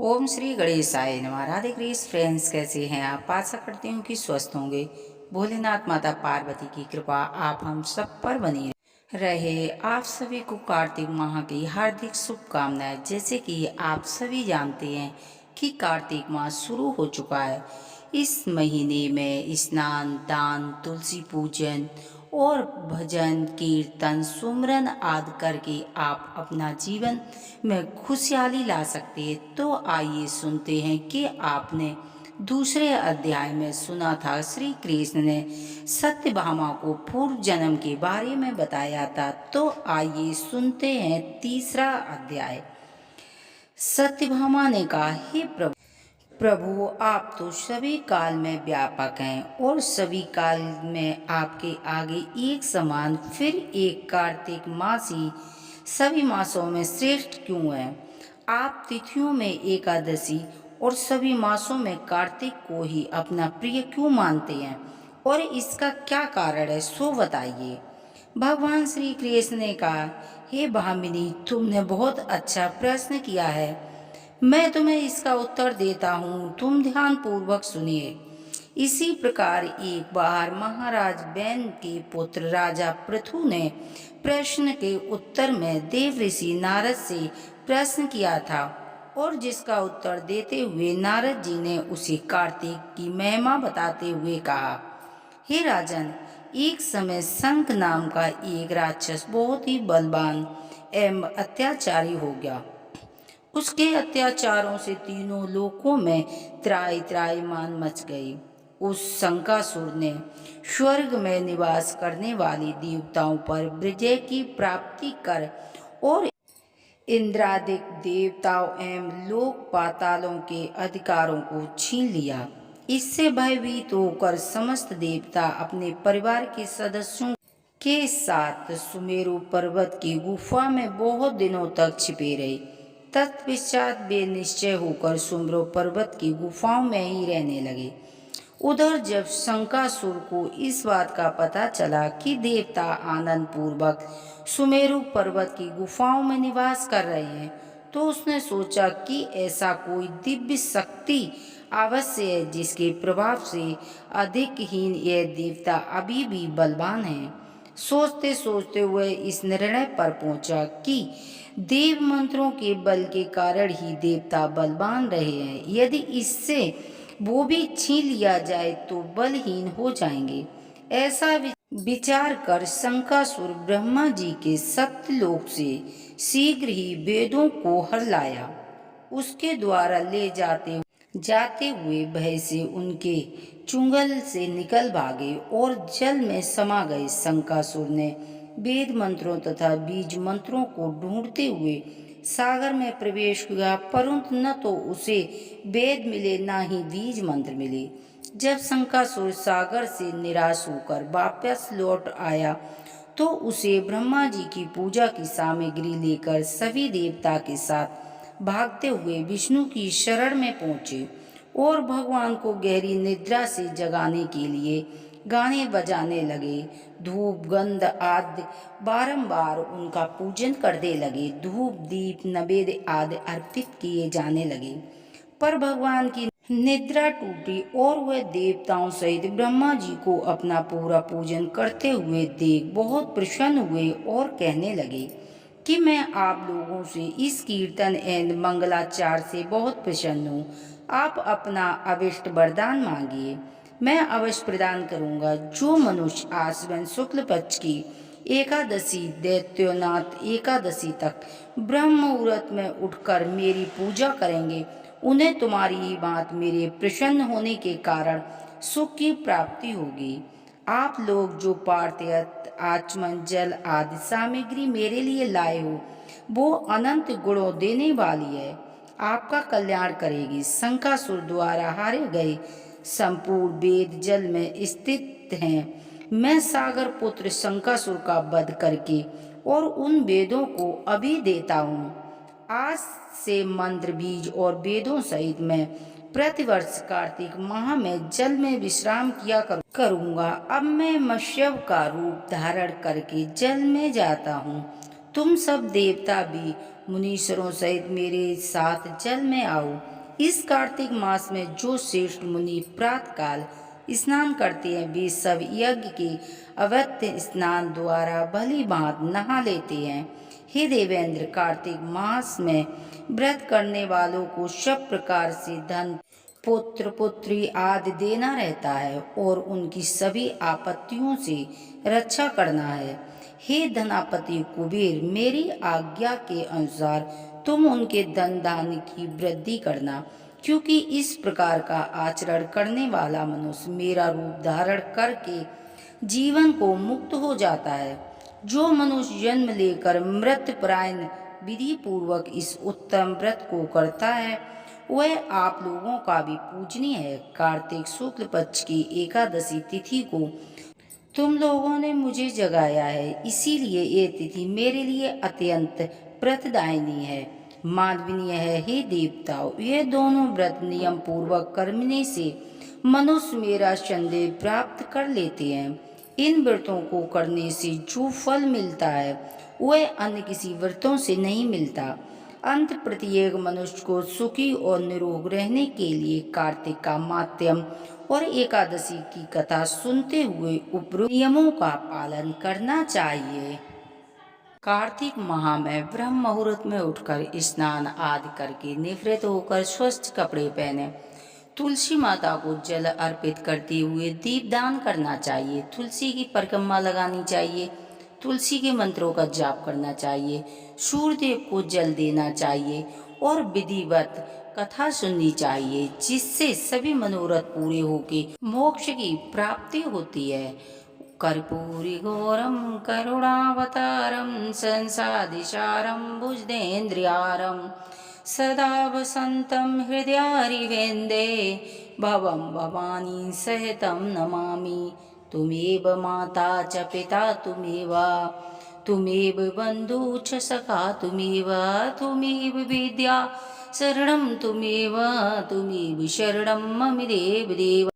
ओम श्री गणेशाय नमः। राधे कृष्ण फ्रेंड्स, कैसे हैं आप? आशा करती हूँ कि स्वस्थ होंगे। भोलेनाथ माता पार्वती की कृपा आप हम सब पर बनी रहे। आप सभी को कार्तिक माह की हार्दिक शुभकामनाएं। जैसे कि आप सभी जानते हैं कि कार्तिक माह शुरू हो चुका है। इस महीने में स्नान, दान, तुलसी पूजन और भजन, कीर्तन, सुमरन आदि करके आप अपना जीवन में खुशहाली ला सकते हैं। तो आइए सुनते हैं कि आपने दूसरे अध्याय में सुना था श्री कृष्ण ने सत्यभामा को पूर्व जन्म के बारे में बताया था। तो आइए सुनते हैं तीसरा अध्याय। सत्यभामा ने कहा, हे प्रभु प्रभु, आप तो सभी काल में व्यापक हैं और सभी काल में आपके आगे एक समान, फिर एक कार्तिक मास ही सभी मासों में श्रेष्ठ क्यों है? आप तिथियों में एकादशी और सभी मासों में कार्तिक को ही अपना प्रिय क्यों मानते हैं और इसका क्या कारण है, सो बताइए। भगवान श्री कृष्ण ने कहा, हे भामिनी, तुमने बहुत अच्छा प्रश्न किया है। मैं तुम्हें इसका उत्तर देता हूँ, तुम ध्यान पूर्वक सुनिए। इसी प्रकार एक बार महाराज बैन के पुत्र राजा पृथु ने प्रश्न के उत्तर में देव ऋषि नारद से प्रश्न किया था और जिसका उत्तर देते हुए नारद जी ने उसे कार्तिक की महिमा बताते हुए कहा, हे राजन, एक समय शंख नाम का एक राक्षस बहुत ही बलवान एवं अत्याचारी हो गया। उसके अत्याचारों से तीनों लोकों में त्राई त्राईमान मच गई। उस शंकासुर ने स्वर्ग में निवास करने वाली देवताओं पर विजय की प्राप्ति कर और इंद्रादिक देवताओं एवं लोक पातालों के अधिकारों को छीन लिया। इससे भयभीत होकर समस्त देवता अपने परिवार के सदस्यों के साथ सुमेरु पर्वत की गुफा में बहुत दिनों तक छिपे रहे। तत्पश्चात वे निश्चय होकर सुमेरु पर्वत की गुफाओं में ही रहने लगे। उधर जब शंकासुर को इस बात का पता चला कि देवता आनंद पूर्वक सुमेरु पर्वत की गुफाओं में निवास कर रहे हैं, तो उसने सोचा कि ऐसा कोई दिव्य शक्ति अवश्य है जिसके प्रभाव से अधिक हीन यह देवता अभी भी बलवान है। सोचते सोचते वह इस निर्णय पर पहुंचा कि देव मंत्रों के बल के कारण ही देवता बलवान रहे हैं। यदि इससे वो भी छीन लिया जाए तो बलहीन हो जाएंगे। ऐसा विचार कर शंकासुर ब्रह्मा जी के सत्यलोक से शीघ्र ही वेदों को हर लाया। उसके द्वारा ले जाते हुए भय से उनके चुंगल से निकल भागे और जल में समा गए। शंकासुर ने वेद मंत्रों तथा बीज मंत्रों को ढूंढते हुए सागर में प्रवेश किया, परंतु न तो उसे वेद मिले न ही बीज मंत्र मिले। जब शंकासुर सागर से निराश होकर वापस लौट आया तो उसे ब्रह्मा जी की पूजा की सामग्री लेकर सभी देवता के साथ भागते हुए विष्णु की शरण में पहुंचे और भगवान को गहरी निद्रा से जगाने के लिए गाने बजाने लगे। धूप गंध आदि बारंबार उनका पूजन करने लगे। धूप दीप नैवेद्य आदि अर्पित किए जाने लगे, पर भगवान की निद्रा टूटी और वह देवताओं सहित ब्रह्मा जी को अपना पूरा पूजन करते हुए देख बहुत प्रसन्न हुए और कहने लगे कि मैं आप लोगों से इस कीर्तन एवं मंगलाचार से बहुत प्रसन्न हूँ। आप अपना अभिष्ट वरदान मांगिए, मैं अवश्य प्रदान करूँगा। जो मनुष्य आश्विन शुक्ल पक्ष की एकादशी दैत्योनाथ एकादशी तक ब्रह्म मुहूर्त में उठकर मेरी पूजा करेंगे, उन्हें तुम्हारी ही बात मेरे प्रसन्न होने के कारण सुख की प्राप्ति होगी। आप लोग जो पार्थयत आचमन जल आदि सामग्री मेरे लिए लाए हो, वो अनंत गुणों देने वाली है, आपका कल्याण करेगी। शंकासुर द्वारा हारे गए संपूर्ण वेद जल में स्थित हैं। मैं सागर पुत्र शंकासुर का वध करके और उन वेदों को अभी देता हूँ। आज से मंत्र बीज और वेदों सहित मैं प्रतिवर्ष कार्तिक माह में जल में विश्राम किया करूँगा। अब मैं मत्स्य का रूप धारण करके जल में जाता हूँ। तुम सब देवता भी मुनीश्वरों सहित मेरे साथ जल में आओ। इस कार्तिक मास में जो श्रेष्ठ मुनि प्रातःकाल स्नान करते हैं वे सब यज्ञ के अवैध स्नान द्वारा भली भांति नहा लेते हैं। हे देवेंद्र, कार्तिक मास में व्रत करने वालों को सब प्रकार से धन, पुत्र पुत्री आदि देना रहता है और उनकी सभी आपत्तियों से रक्षा करना है। हे धनापति कुबेर, मेरी आज्ञा के अनुसार तुम उनके धन धान्य की वृद्धि करना, क्योंकि इस प्रकार का आचरण करने वाला मनुष्य मेरा रूप धारण करके जीवन को मुक्त हो जाता है। जो मनुष्य जन्म लेकर मृत्युपरायण विधि पूर्वक इस उत्तम व्रत को करता है वह आप लोगों का भी पूजनीय है। कार्तिक शुक्ल पक्ष की एकादशी तिथि को तुम लोगों ने मुझे जगाया है, इसीलिए ये तिथि मेरे लिए अत्यंत प्रतदायिनी है, मानवीय है। हे देवताओं, ये दोनों व्रत नियम पूर्वक करने से मनुष्य मेरा संदेह प्राप्त कर लेते हैं। इन व्रतों को करने से जो फल मिलता है वह अन्य किसी व्रतों से नहीं मिलता। अंत प्रत्येक मनुष्य को सुखी और निरोग रहने के लिए कार्तिक का माध्यम और एकादशी की कथा सुनते हुए उपरोक्त नियमों का पालन करना चाहिए। कार्तिक माह में ब्रह्म मुहूर्त में उठकर स्नान आदि करके निवृत्त होकर स्वच्छ कपड़े पहने तुलसी माता को जल अर्पित करते हुए दीपदान करना चाहिए। तुलसी की परिक्रमा लगानी चाहिए, तुलसी के मंत्रों का जाप करना चाहिए, सूर्यदेव को जल देना चाहिए और विधिवत कथा सुननी चाहिए, जिससे सभी मनोरथ पूरे होके मोक्ष की प्राप्ति होती है। कर्पूरी घोरम करुणावतारम संसादिशारम भुजदेन्द्रियारम सदा वसंतं हृदयारिविन्दे भवं भवानी सहितं नमामि। तुमेव माता च पिता तुमेव बन्धु च सखा तुमेव विद्या शरणं तुमेव शरणं मम देव।